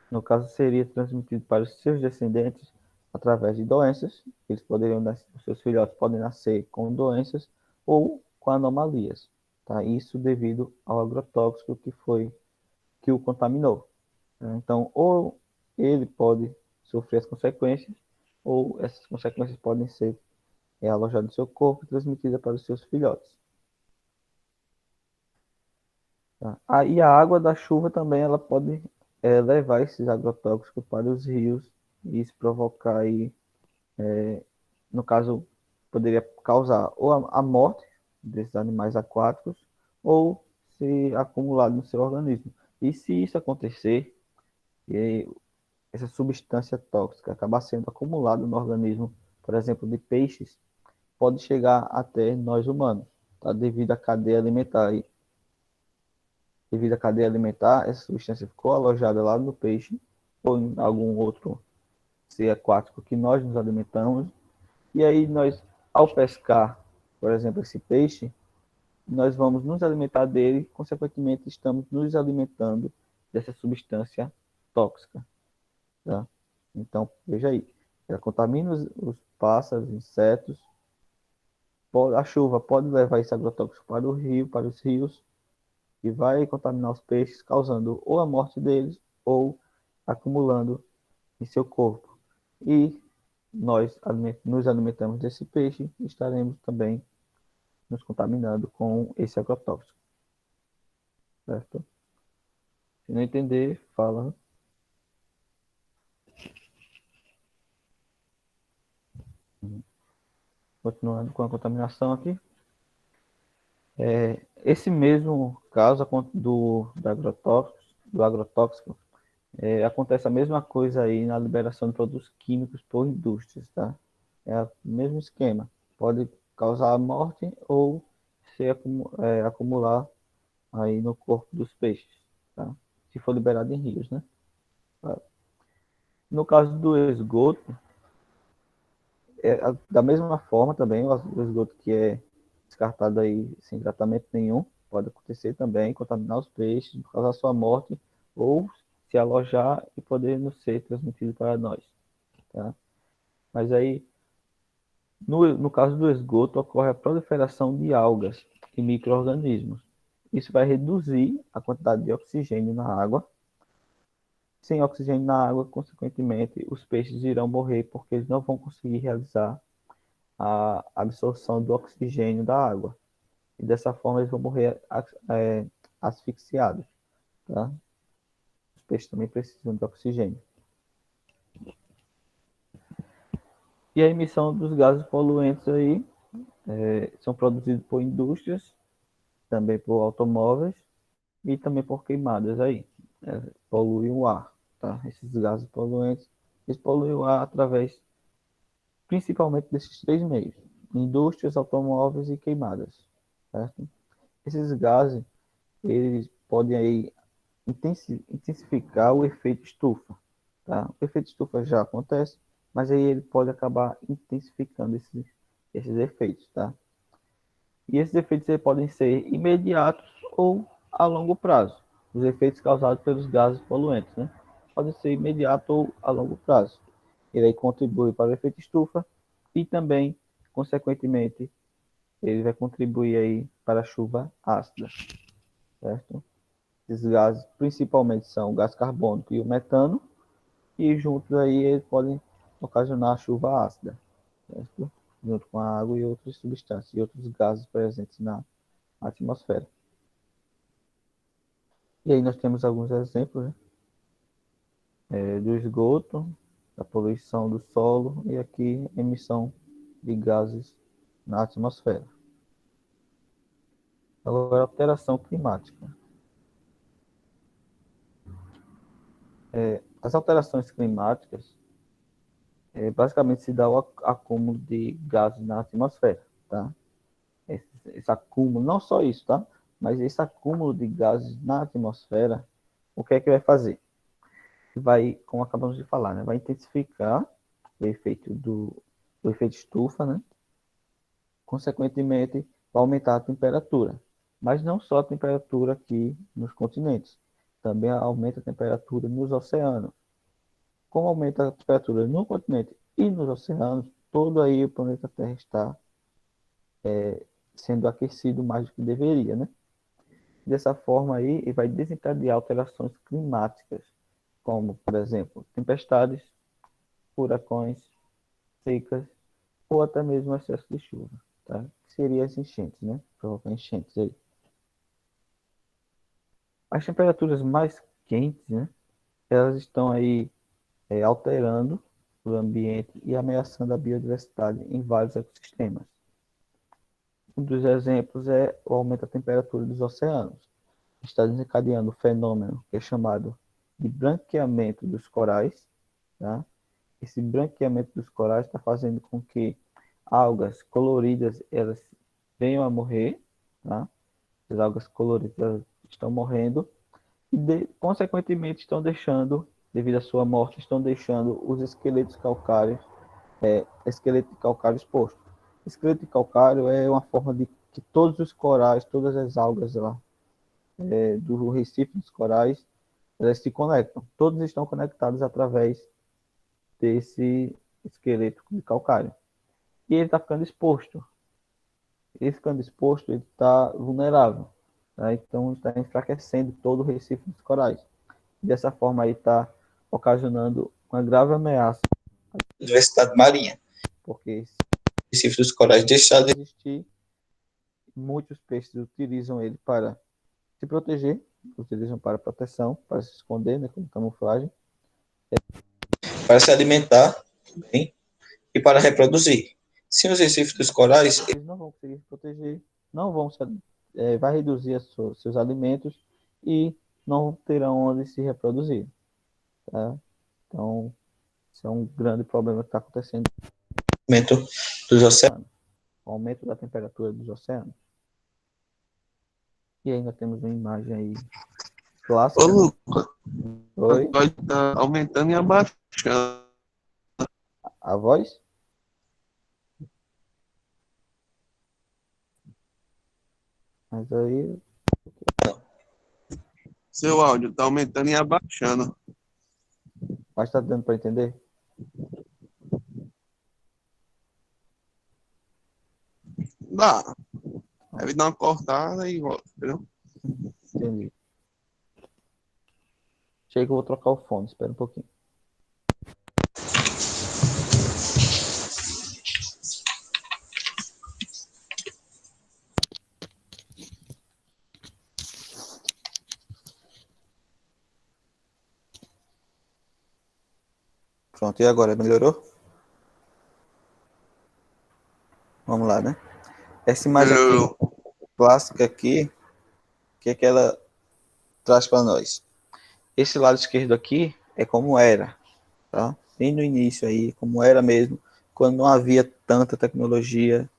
No caso, seria transmitido para os seus descendentes através de doenças. Eles poderiam, os seus filhotes podem nascer com doenças ou com anomalias, tá? Isso devido ao agrotóxico que o contaminou, né? Então, ou ele pode sofrer as consequências, ou essas consequências podem ser alojadas no seu corpo e transmitidas para os seus filhotes, tá? Aí a água da chuva também ela pode levar esses agrotóxicos para os rios e isso provocar aí, no caso, poderia causar ou a morte desses animais aquáticos ou se acumulado no seu organismo. E se isso acontecer, e essa substância tóxica acabar sendo acumulada no organismo, por exemplo, de peixes, pode chegar até nós humanos, tá? Devido à cadeia alimentar, essa substância ficou alojada lá no peixe ou em algum outro ser aquático que nós nos alimentamos. E aí nós, ao pescar, por exemplo, esse peixe, nós vamos nos alimentar dele, consequentemente estamos nos alimentando dessa substância tóxica, tá? Então, veja aí, ela contamina os pássaros, insetos, a chuva pode levar esse agrotóxico para o rio, para os rios, e vai contaminar os peixes, causando ou a morte deles, ou acumulando em seu corpo. E nós nos alimentamos desse peixe, estaremos também nos contaminando com esse agrotóxico, certo? Se não entender, fala. Continuando com a contaminação aqui. Esse mesmo caso do agrotóxico, acontece a mesma coisa aí na liberação de produtos químicos por indústrias, tá? É o mesmo esquema. Pode causar morte ou acumular aí no corpo dos peixes, tá? Se for liberado em rios, né? No caso do esgoto, da mesma forma também, o esgoto que é descartado aí sem tratamento nenhum, pode acontecer também, contaminar os peixes, causar sua morte, ou se alojar e poder não ser transmitido para nós, tá? Mas aí, no caso do esgoto, ocorre a proliferação de algas e micro-organismos. Isso vai reduzir a quantidade de oxigênio na água. Sem oxigênio na água, consequentemente, os peixes irão morrer porque eles não vão conseguir realizar a absorção do oxigênio da água. E dessa forma eles vão morrer asfixiados, tá? Os peixes também precisam de oxigênio. E a emissão dos gases poluentes aí são produzidos por indústrias, também por automóveis e também por queimadas aí. Poluem o ar, tá? Esses gases poluentes, eles poluem o ar através, principalmente desses três meios: indústrias, automóveis e queimadas, certo? Esses gases, eles podem aí intensificar o efeito estufa, tá? O efeito estufa já acontece, mas aí ele pode acabar intensificando esses efeitos, tá? E esses efeitos podem ser imediatos ou a longo prazo. Os efeitos causados pelos gases poluentes, né? Podem ser imediato ou a longo prazo. Ele aí contribui para o efeito estufa e também, consequentemente, ele vai contribuir aí para a chuva ácida, certo? Esses gases principalmente são o gás carbônico e o metano, e juntos aí eles podem ocasionar a chuva ácida, certo? Junto com a água e outras substâncias e outros gases presentes na atmosfera. E aí nós temos alguns exemplos, né? Do esgoto, da poluição do solo e aqui emissão de gases na atmosfera. Agora, alteração climática. As alterações climáticas basicamente se dá o acúmulo de gases na atmosfera, tá? Esse acúmulo, não só isso, tá? Mas esse acúmulo de gases na atmosfera, o que é que vai fazer? Vai, como acabamos de falar, né? Vai intensificar o efeito estufa, né? Consequentemente, vai aumentar a temperatura. Mas não só a temperatura aqui nos continentes. também aumenta a temperatura nos oceanos. Como aumenta a temperatura no continente e nos oceanos, todo aí o planeta Terra está sendo aquecido mais do que deveria, né? Dessa forma aí, ele vai desencadear alterações climáticas, como, por exemplo, tempestades, furacões, secas ou até mesmo excesso de chuva, tá? Que seria as enchentes, né? Provocar enchentes aí. As temperaturas mais quentes, né? Elas estão aí alterando o ambiente e ameaçando a biodiversidade em vários ecossistemas. Um dos exemplos é o aumento da temperatura dos oceanos. Está desencadeando um fenômeno que é chamado de branqueamento dos corais, tá? Esse branqueamento dos corais está fazendo com que algas coloridas elas venham a morrer, tá? As algas coloridas estão morrendo e, consequentemente, estão deixando, devido à sua morte, estão deixando os esqueletos calcários, esqueleto de calcário exposto. Esqueleto de calcário é uma forma de que todos os corais, todas as algas lá, do recife dos corais, elas se conectam. Todos estão conectados através desse esqueleto de calcário. E ele está ficando exposto. Ele ficando exposto, ele está vulnerável. Tá? Então, está enfraquecendo todo o recife dos corais. Dessa forma, aí está ocasionando uma grave ameaça à diversidade marinha. Porque se o recife dos corais deixar de existir, muitos peixes utilizam ele para se proteger, utilizam para proteção, para se esconder, né, como camuflagem, para se alimentar bem, e para reproduzir. Se os recifes dos corais, eles não vão conseguir se proteger, não vão se, vai reduzir seus alimentos e não terão onde se reproduzir. Tá? Então, isso é um grande problema que está acontecendo. O aumento dos oceanos, o aumento da temperatura dos oceanos. E ainda temos uma imagem aí clássica. Ô, Lucas, Oi? vai tá aumentando e abaixando. A voz? Mas aí. Seu áudio tá aumentando e abaixando. Mas tá dando para entender? Dá. Deve dar uma cortada e volta, entendeu? Entendi. Chega, eu vou trocar o fone, espera um pouquinho. Pronto, e agora? Melhorou? Vamos lá, né? Essa imagem aqui, Melhorou. clássica aqui, o que é que ela traz para nós? Esse lado esquerdo aqui é como era, tá? Bem no início aí, como era mesmo, quando não havia tanta tecnologia,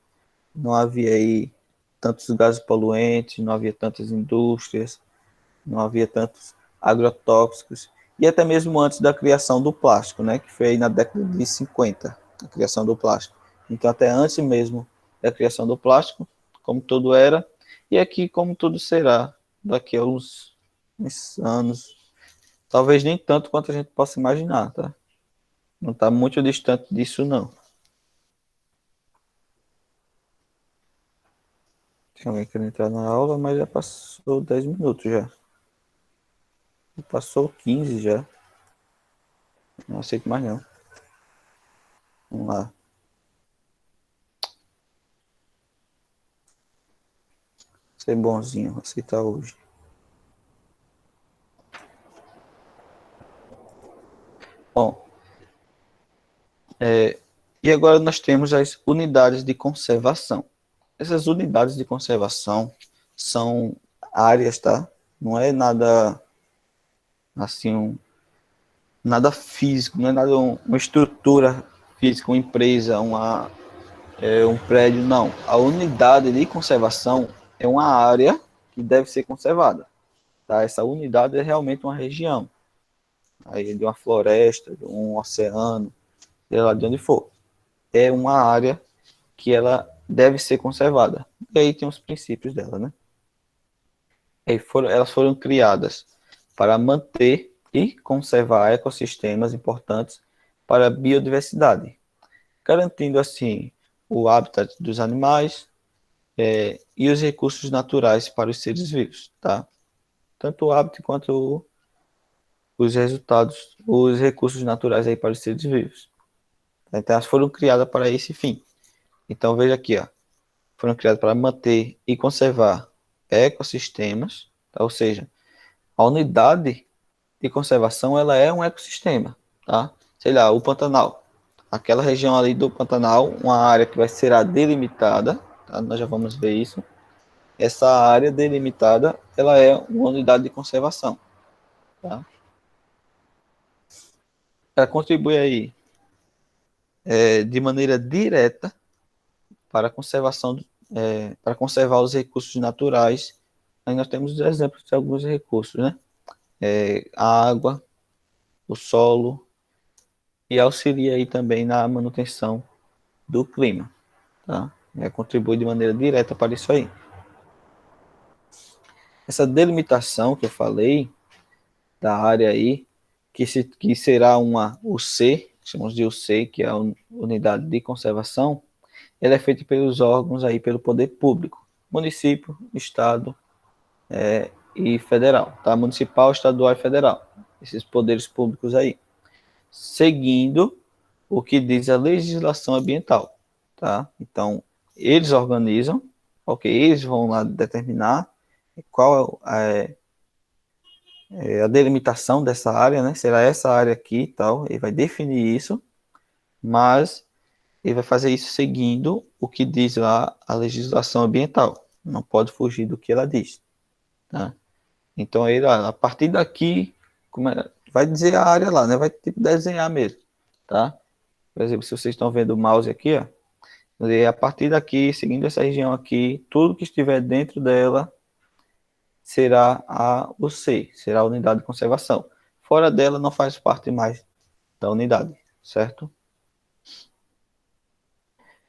não havia aí tantos gases poluentes, não havia tantas indústrias, não havia tantos agrotóxicos, e até mesmo antes da criação do plástico, né, que foi aí na década de 50, a criação do plástico. Então, até antes mesmo da criação do plástico, como tudo era, e aqui como tudo será, daqui a uns anos, talvez nem tanto quanto a gente possa imaginar, tá? Não está muito distante disso, não. Tem alguém querendo entrar na aula, mas já passou 10 minutos já. Passou 15 já. Não aceito mais não. Vamos lá. Ser bonzinho, aceitar hoje. Bom, e agora nós temos as unidades de conservação. Essas unidades de conservação são áreas, tá? Não é nada assim, nada físico, não é nada uma estrutura física, uma empresa, um prédio, não. A unidade de conservação é uma área que deve ser conservada. Tá? Essa unidade é realmente uma região, aí de uma floresta, de um oceano, sei lá de onde for. É uma área que ela deve ser conservada. E aí tem os princípios dela, né? Elas foram criadas para manter e conservar ecossistemas importantes para a biodiversidade, garantindo assim o habitat dos animais e os recursos naturais para os seres vivos, tá? Tanto o hábitat quanto os resultados, os recursos naturais aí para os seres vivos. Então, elas foram criadas para esse fim. Então, veja aqui, ó, foram criadas para manter e conservar ecossistemas, tá? Ou seja, a unidade de conservação ela é um ecossistema, tá? Sei lá, o Pantanal. Aquela região ali do Pantanal, uma área que vai ser delimitada, tá? Nós já vamos ver isso. Essa área delimitada, ela é uma unidade de conservação, tá? Ela contribui aí de maneira direta para a conservação, para conservar os recursos naturais. Aí nós temos os exemplos de alguns recursos, né? A água, o solo, e auxilia aí também na manutenção do clima, tá? Contribui de maneira direta para isso aí. Essa delimitação que eu falei da área aí, que será uma UC, chamamos de UC, que é a Unidade de Conservação, ela é feita pelos órgãos aí, pelo poder público, município, estado e federal, tá? Municipal, estadual e federal, esses poderes públicos aí, seguindo o que diz a legislação ambiental, tá? Então, eles organizam, ok, eles vão lá determinar qual é a delimitação dessa área, né? Será essa área aqui e tal, ele vai definir isso, mas ele vai fazer isso seguindo o que diz lá a legislação ambiental, não pode fugir do que ela diz, tá? Então, ele, a partir daqui, vai dizer a área lá, né? Vai tipo, desenhar mesmo, tá? Por exemplo, se vocês estão vendo o mouse aqui, ó, e a partir daqui, seguindo essa região aqui, tudo que estiver dentro dela será a UC, será a unidade de conservação. Fora dela não faz parte mais da unidade, certo?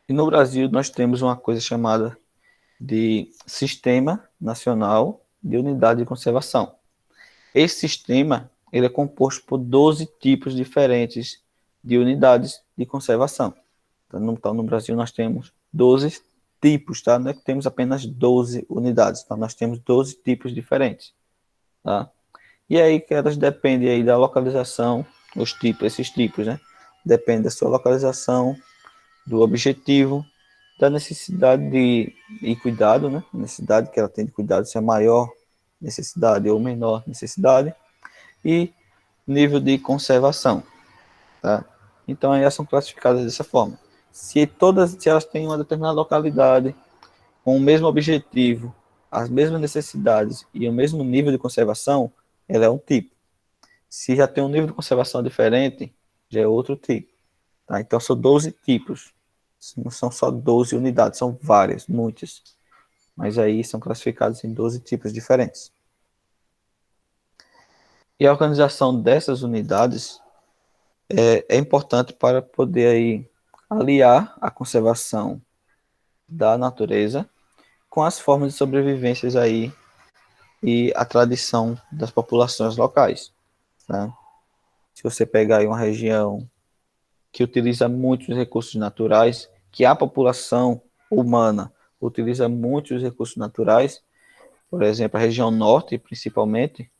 E no Brasil nós temos uma coisa chamada de Sistema Nacional de Unidade de Conservação. Esse sistema ele é composto por 12 tipos diferentes de unidades de conservação. Então, no Brasil nós temos 12 tipos, tá? Não é que temos apenas 12 unidades, tá? Nós temos 12 tipos diferentes, tá? E aí que elas dependem aí da localização, esses tipos, né? Depende da sua localização, do objetivo, da necessidade de cuidado, né? Necessidade que ela tem de cuidado, se é maior necessidade ou menor necessidade, e nível de conservação, tá? Então, elas são classificadas dessa forma. Se elas têm uma determinada localidade, com o mesmo objetivo, as mesmas necessidades e o mesmo nível de conservação, ela é um tipo. Se já tem um nível de conservação diferente, já é outro tipo, tá? Então, são 12 tipos. Não são só 12 unidades, são várias, muitas. Mas aí são classificados em 12 tipos diferentes. E a organização dessas unidades é importante para poder aí aliar a conservação da natureza com as formas de sobrevivências aí e a tradição das populações locais, né? Se você pegar aí uma região que utiliza muitos recursos naturais, que a população humana utiliza muitos recursos naturais, por exemplo, a região norte, principalmente,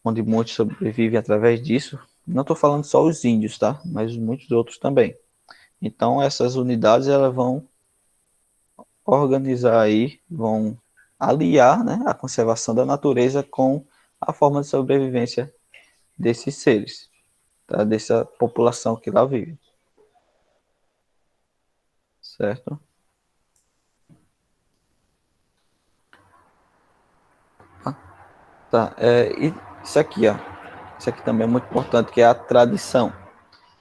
onde muitos sobrevivem através disso. Não estou falando só os índios, tá? Mas muitos outros também. Então, essas unidades elas vão organizar aí, vão aliar, né, a conservação da natureza com a forma de sobrevivência desses seres, tá? Dessa população que lá vive, certo? Tá, e isso aqui, ó, isso aqui também é muito importante, que é a tradição.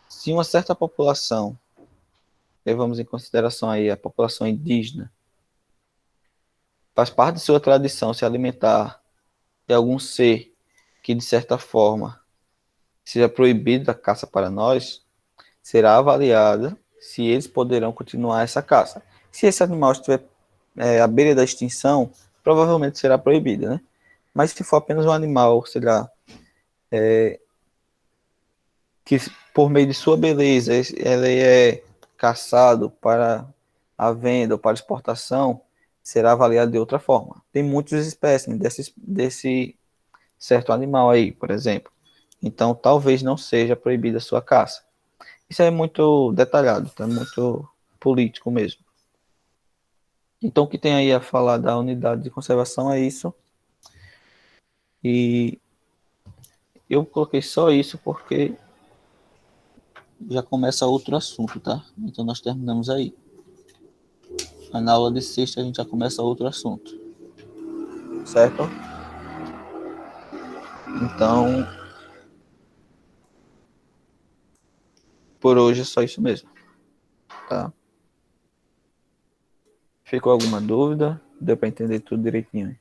Se uma certa população, levamos em consideração aí a população indígena, faz parte de sua tradição se alimentar de algum ser que, de certa forma, seja proibido da caça para nós, será avaliada se eles poderão continuar essa caça. Se esse animal estiver à beira da extinção, provavelmente será proibido, né? Mas se for apenas um animal, sei lá, que por meio de sua beleza ele é caçado para a venda ou para exportação, será avaliado de outra forma. Tem muitas espécimes desse certo animal aí, por exemplo. Então, talvez não seja proibida a sua caça. Isso é muito detalhado, tá? Muito político mesmo. Então, o que tem aí a falar da unidade de conservação é isso. E eu coloquei só isso porque já começa outro assunto, tá? Então, nós terminamos aí. Mas na aula de sexta, a gente já começa outro assunto, certo? Então, por hoje é só isso mesmo, tá? Ficou alguma dúvida? Deu para entender tudo direitinho?